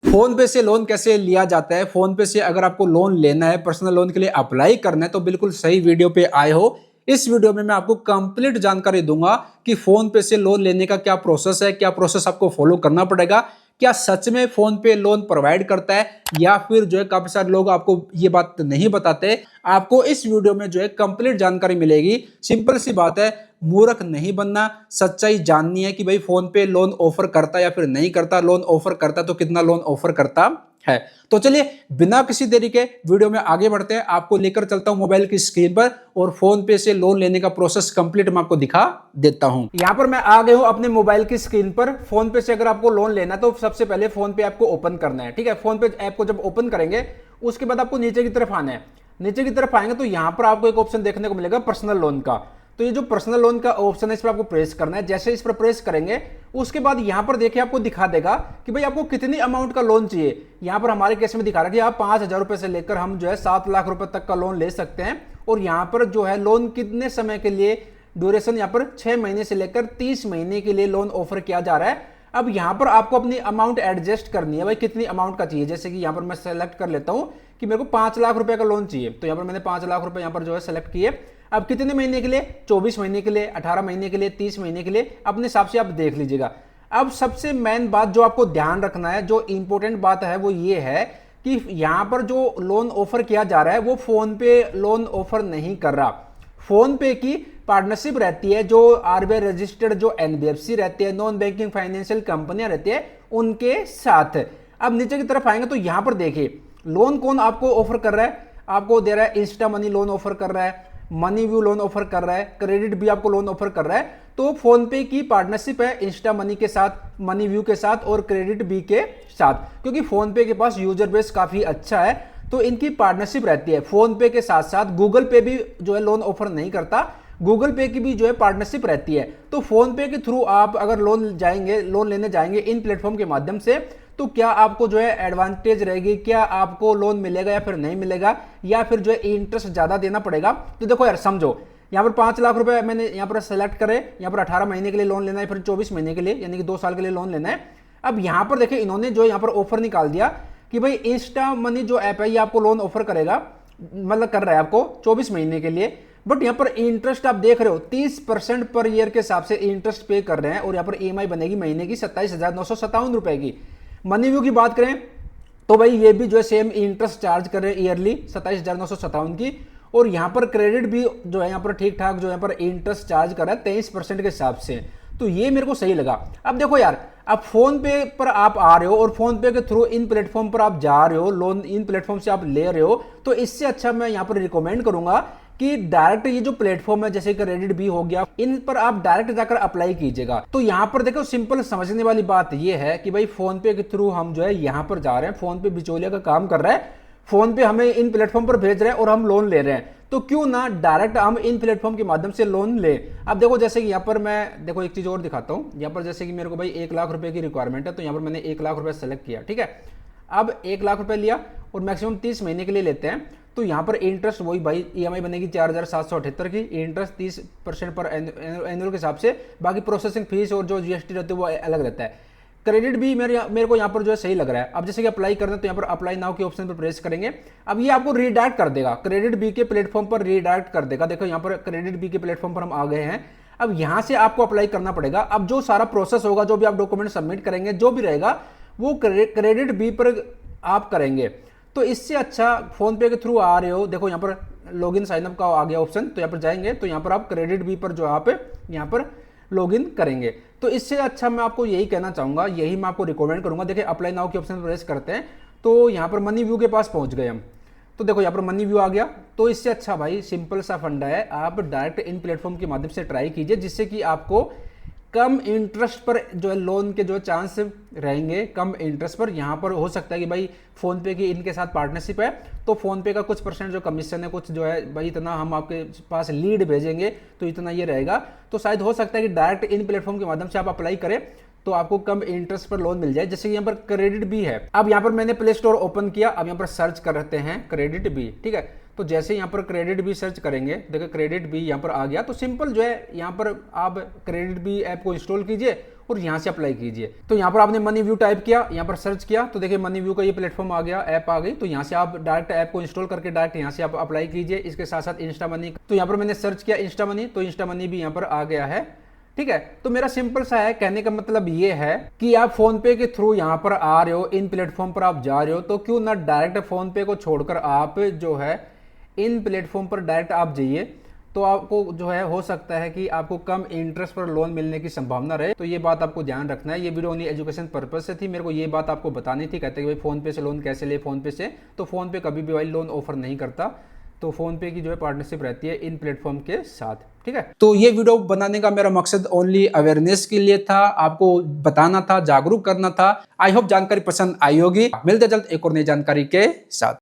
Phone पे से loan कैसे लिया जाता है, फोन पे से अगर आपको लोन लेना है, पर्सनल लोन के लिए अप्लाई करना है, तो बिल्कुल सही वीडियो पे आए हो। इस वीडियो में मैं आपको कंप्लीट जानकारी दूंगा कि फोन पे से लोन लेने का क्या प्रोसेस है, क्या प्रोसेस आपको फॉलो करना पड़ेगा, क्या सच में फोन पे लोन प्रोवाइड करता है या फिर जो है काफी सारे लोग आपको ये बात नहीं बताते। आपको इस वीडियो में जो है कंप्लीट जानकारी मिलेगी। सिंपल सी बात है, मूर्ख नहीं बनना, सच्चाई जाननी है कि भाई फोन पे लोन ऑफर करता या फिर नहीं करता, लोन ऑफर करता तो कितना लोन ऑफर करता है। तो चलिए बिना किसी देरी के वीडियो में आगे बढ़ते हैं। आपको लेकर चलता हूं मोबाइल की स्क्रीन पर और फोन पे से लोन लेने का प्रोसेस कंप्लीट मैं आपको दिखा देता हूं। यहां पर मैं आ गया हूं अपने मोबाइल की स्क्रीन पर। फोन पे से अगर आपको लोन लेना है तो सबसे पहले फोन पे ऐप को ओपन करना है। ठीक है, फोन पे ऐप को जब ओपन करेंगे उसके बाद आपको नीचे की तरफ आना है। नीचे की तरफ आएंगे तो यहां पर आपको एक ऑप्शन देखने को मिलेगा पर्सनल लोन का। तो ये जो पर्सनल लोन का ऑप्शन है इस पर आपको प्रेस करना है। जैसे इस पर प्रेस करेंगे उसके बाद यहां पर देखिए आपको दिखा देगा कि भाई आपको कितनी अमाउंट का लोन चाहिए। यहां पर हमारे केस में दिखा रहा है कि आप 5,000 रुपए से लेकर हम जो है 7 लाख रुपए तक का लोन ले सकते हैं। और यहां पर जो है लोन कितने समय के लिए, ड्यूरेशन यहां पर 6 महीने से लेकर 30 महीने के लिए लोन ऑफर किया जा रहा है। अब यहां पर आपको अपनी अमाउंट एडजस्ट करनी है, भाई कितनी अमाउंट का चाहिए। जैसे कि यहां पर मैं सेलेक्ट कर लेता हूं कि मेरे को 5 लाख रुपए का लोन चाहिए, तो यहां पर मैंने 5 लाख रुपए यहां पर जो है सेलेक्ट किए। अब कितने महीने के लिए, 24 महीने के लिए, 18 महीने के लिए, 30 महीने के लिए, अपने हिसाब से आप देख लीजिएगा। अब सबसे मेन बात जो आपको ध्यान रखना है, जो इंपॉर्टेंट बात है वो ये है कि यहां पर जो लोन ऑफर किया जा रहा है वो फोन पे लोन ऑफर नहीं कर रहा। फोन पे की पार्टनरशिप रहती है जो आरबीआई रजिस्टर्ड जो एनबीएफसी रहती है, नॉन बैंकिंग फाइनेंशियल कंपनियां रहती है, उनके साथ। अब नीचे की तरफ आएंगे तो यहां पर देखिए लोन कौन आपको ऑफर कर रहा है। आपको दे रहा है इंस्टा मनी लोन ऑफर कर रहा है, मनी व्यू लोन ऑफर कर रहा है, क्रेडिट भी आपको लोन ऑफर कर रहा है। तो फोन पे की पार्टनरशिप है इंस्टा मनी के साथ, मनी व्यू के साथ और क्रेडिट बी के साथ, क्योंकि फोन पे के पास यूजर बेस काफी अच्छा है तो इनकी पार्टनरशिप रहती है। फोन पे के साथ साथ गूगल पे भी जो है लोन ऑफर नहीं करता, गूगल पे की भी जो है पार्टनरशिप रहती है। तो फोन पे के थ्रू आप अगर लोन लेने जाएंगे इन प्लेटफॉर्म के माध्यम से, तो क्या आपको जो है एडवांटेज रहेगी, क्या आपको लोन मिलेगा या फिर नहीं मिलेगा, या फिर जो है इंटरेस्ट ज्यादा देना पड़ेगा। तो देखो यार समझो, यहाँ पर 5 लाख रुपए मैंने यहाँ पर सेलेक्ट करे, यहाँ पर 18 महीने के लिए लोन लेना है, फिर 24 महीने के लिए यानी कि 2 साल के लिए लोन लेना है। अब यहाँ पर देखिए इन्होंने जो यहाँ पर ऑफर निकाल दिया कि भाई इंस्टा मनी जो ऐप है ये आपको लोन ऑफर करेगा, मतलब कर रहा है आपको 24 महीने के लिए। बट यहाँ पर इंटरेस्ट आप देख रहे हो 30% पर ईयर के हिसाब से इंटरेस्ट पे कर रहे हैं और यहाँ पर ईएमआई बनेगी महीने की 27,957 रुपए की। मनी व्यू की बात करें तो भाई ये भी जो है सेम इंटरेस्ट चार्ज कर रहे हैं ईयरली 27,957 की। और यहाँ पर क्रेडिट भी जो है यहाँ पर ठीक ठाक जो यहाँ पर इंटरेस्ट चार्ज कर रहा है 23% के हिसाब से। तो ये मेरे को सही लगा। अब देखो यार, अब फोन पे पर आप आ रहे हो और फोन पे के थ्रू इन प्लेटफॉर्म पर आप जा रहे हो, लोन इन प्लेटफॉर्म से आप ले रहे हो, तो इससे अच्छा मैं यहाँ पर रिकमेंड करूंगा कि डायरेक्ट ये जो प्लेटफॉर्म है जैसे क्रेडिट भी हो गया, इन पर आप डायरेक्ट जाकर अप्लाई कीजिएगा। तो यहाँ पर देखो सिंपल समझने वाली बात ये है कि भाई फोन पे के थ्रू हम जो है यहाँ पर जा रहे हैं, फोन पे बिचौलिया का काम कर रहा है, फोन पे हमें इन प्लेटफॉर्म पर भेज रहे हैं और हम लोन ले रहे हैं, तो क्यों ना डायरेक्ट हम इन प्लेटफॉर्म के माध्यम से लोन ले। अब देखो जैसे कि यहाँ पर मैं देखो एक चीज और दिखाता हूँ। यहाँ पर जैसे कि मेरे को भाई 1 लाख रुपए की रिक्वायरमेंट है, तो यहाँ पर मैंने 1 लाख रुपए सेलेक्ट किया। ठीक है, अब 1 लाख रुपए लिया और मैक्सिमम 30 महीने के लिए लेते हैं। तो यहाँ पर इंटरेस्ट वही भाई ईएमआई बनेगी 4,778 की, इंटरेस्ट 30% पर एनुअल के हिसाब से, बाकी प्रोसेसिंग फीस और जो जीएसटी रहती है वो अलग रहता है। क्रेडिट भी मेरे को यहाँ पर जो है सही लग रहा है। अब जैसे कि अप्लाई करना है तो यहाँ पर अप्लाई नाउ के ऑप्शन पर प्रेस करेंगे। अब ये आपको रीडायरेक्ट कर देगा, क्रेडिट बी के प्लेटफॉर्म पर रीडायरेक्ट कर देगा। देखो यहाँ पर क्रेडिट बी के प्लेटफॉर्म पर हम आ गए हैं। अब यहाँ से आपको अप्लाई करना पड़ेगा। अब जो सारा प्रोसेस होगा, जो भी आप डॉक्यूमेंट सबमिट करेंगे, जो भी रहेगा वो क्रेडिट बी पर आप करेंगे। तो इससे अच्छा फोन पे के थ्रू आ रहे हो, देखो यहाँ पर लॉगिन साइनअप का आ गया ऑप्शन, तो यहाँ पर जाएंगे तो यहाँ पर आप क्रेडिट बी पर जो आप यहाँ पर लॉगिन करेंगे। तो इससे अच्छा मैं आपको यही कहना चाहूंगा, यही मैं आपको रिकमेंड करूंगा। देखिए अप्लाई नाउ के ऑप्शन पर प्रेस करते हैं तो यहाँ पर मनी व्यू के पास पहुंच गए हम। तो देखो यहाँ पर मनी व्यू आ गया। तो इससे अच्छा भाई सिंपल सा फंडा है, आप डायरेक्ट इन प्लेटफॉर्म के माध्यम से ट्राई कीजिए, जिससे कि आपको कम इंटरेस्ट पर जो है लोन के जो चांस रहेंगे, कम इंटरेस्ट पर। यहाँ पर हो सकता है कि भाई फोन पे की इनके साथ पार्टनरशिप है तो फोन पे का कुछ % जो कमीशन है, कुछ जो है भाई इतना हम आपके पास लीड भेजेंगे तो इतना ये रहेगा। तो शायद हो सकता है कि डायरेक्ट इन प्लेटफॉर्म के माध्यम से आप अप्लाई करें तो आपको कम इंटरेस्ट पर लोन मिल जाए। जैसे यहाँ पर क्रेडिट भी है। अब यहाँ पर मैंने प्ले स्टोर ओपन किया, अब यहाँ पर सर्च करते हैं क्रेडिट बी। ठीक है, तो जैसे यहाँ पर क्रेडिट बी सर्च करेंगे, देखिए क्रेडिट बी यहाँ पर आ गया। तो सिंपल जो है यहाँ पर आप क्रेडिट बी ऐप को इंस्टॉल कीजिए और यहाँ से अप्लाई कीजिए। तो यहाँ पर आपने मनी व्यू टाइप किया, यहाँ पर सर्च किया, तो देखिए मनी व्यू का ये प्लेटफॉर्म आ गया, ऐप आ गई। तो यहाँ से आप डायरेक्ट ऐप को इंस्टॉल करके डायरेक्ट यहाँ से आप अप्लाई कीजिए। इसके साथ साथ इंस्टा मनी, तो यहाँ पर मैंने सर्च किया इंस्टा मनी, तो इंस्टा मनी भी यहाँ पर आ गया है। ठीक है, तो मेरा सिंपल सा है, कहने का मतलब ये है कि आप फोन पे के थ्रू यहाँ पर आ रहे हो, इन प्लेटफॉर्म पर आप जा रहे हो, तो क्यों ना डायरेक्ट फोन पे को छोड़कर आप जो है इन प्लेटफॉर्म पर डायरेक्ट आप जाइए। तो आपको जो है हो सकता है कि आपको कम इंटरेस्ट पर लोन मिलने की संभावना रहे। तो ये बात आपको ध्यान रखना है। ये वीडियो ओनली एजुकेशन पर्पज से थी, मेरे को ये बात आपको बतानी थी। कहते कि भाई फोन पे से लोन कैसे ले, फोन पे से, तो फोन पे कभी भी भाई लोन ऑफर नहीं करता। तो फोन पे की जो है पार्टनरशिप रहती है इन प्लेटफॉर्म के साथ। ठीक है, तो ये वीडियो बनाने का मेरा मकसद ओनली अवेयरनेस के लिए था, आपको बताना था, जागरूक करना था। आई होप जानकारी पसंद आई होगी। मिलते जल्द एक और नई जानकारी के साथ।